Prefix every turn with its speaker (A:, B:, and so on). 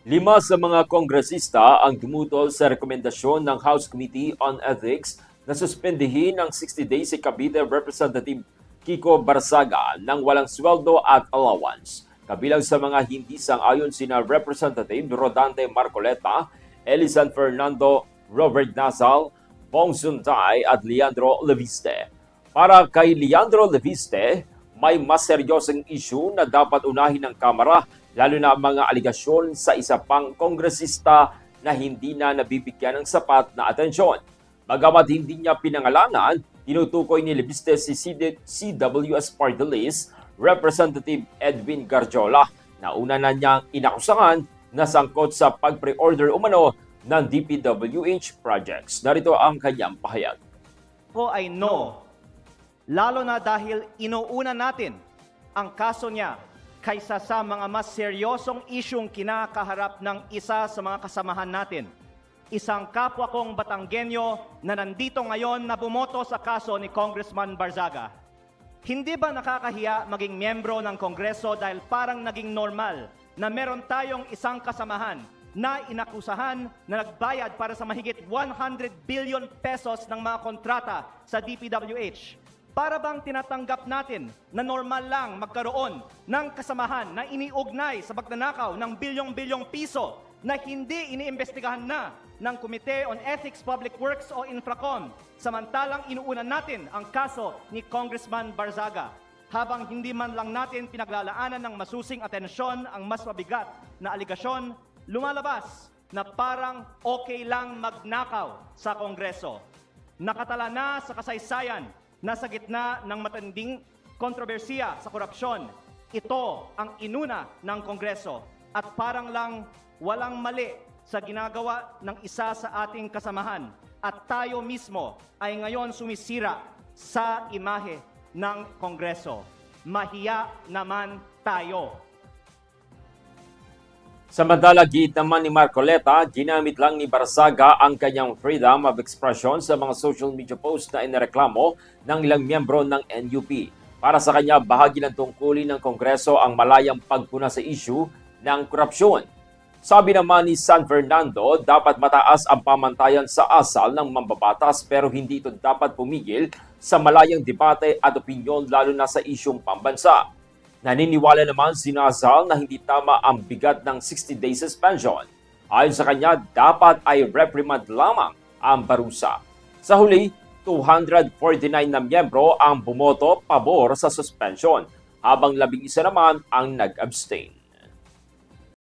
A: Lima sa mga kongresista ang dumutol sa rekomendasyon ng House Committee on Ethics na suspendihin ang 60 days si Cavite Representative Kiko Barsaga ng walang sweldo at allowance. Kabilang sa mga hindi sang-ayon sina Representative Rodante Marcoleta, Elisan Fernando, Robert Nasal, Bong Sunday at Leandro Leviste. Para kay Leandro Leviste, may mas seryosong issue na dapat unahin ng Kamara, lalo na mga aligasyon sa isa pang kongresista na hindi na nabibigyan ng sapat na atensyon. Bagamat hindi niya pinangalanan, tinutukoy ni Leviste si CWS Party List Representative Edwin Garjola na una na niyang inakusahan na sangkot sa pag-pre-order umano ng DPWH projects. Narito ang kanyang pahayag.
B: Ko ay no, lalo na dahil inuuna natin ang kaso niya kaysa sa mga mas seryosong isyong kinakaharap ng isa sa mga kasamahan natin. Isang kapwa kong Batanggenyo na nandito ngayon na bumoto sa kaso ni Congressman Barzaga. Hindi ba nakakahiya maging miyembro ng Kongreso dahil parang naging normal na meron tayong isang kasamahan na inakusahan na nagbayad para sa mahigit 100 billion pesos ng mga kontrata sa DPWH? Para bang tinatanggap natin na normal lang magkaroon ng kasamahan na iniugnay sa pagnanakaw ng bilyong-bilyong piso na hindi iniimbestigahan na ng Committee on Ethics, Public Works o Infracom, samantalang inuunan natin ang kaso ni Congressman Barzaga, habang hindi man lang natin pinaglalaanan ng masusing atensyon ang mas mabigat na aligasyon, lumalabas na parang okay lang magnakaw sa Kongreso. Nakatala na sa kasaysayan na sa gitna ng matinding kontrobersiya sa korupsyon, ito ang inuna ng Kongreso at parang lang walang mali sa ginagawa ng isa sa ating kasamahan at tayo mismo ay ngayon sumisira sa imahe ng Kongreso. Mahiya naman tayo.
A: Samantala, giit naman ni Marcoleta, ginamit lang ni Barsaga ang kanyang freedom of expression sa mga social media posts na inireklamo ng ilang miyembro ng NUP. Para sa kanya, bahagi ng tungkulin ng Kongreso ang malayang pagpuna sa issue ng korupsyon. Sabi naman ni San Fernando, dapat mataas ang pamantayan sa asal ng mambabatas pero hindi ito dapat pumigil sa malayang debate at opinyon lalo na sa isyong pambansa. Naniniwala naman si Nasal na hindi tama ang bigat ng 60-day suspension. Ayon sa kanya, dapat ay reprimand lamang ang parusa. Sa huli, 249 na miyembro ang bumoto pabor sa suspension, habang 11 naman ang nag-abstain.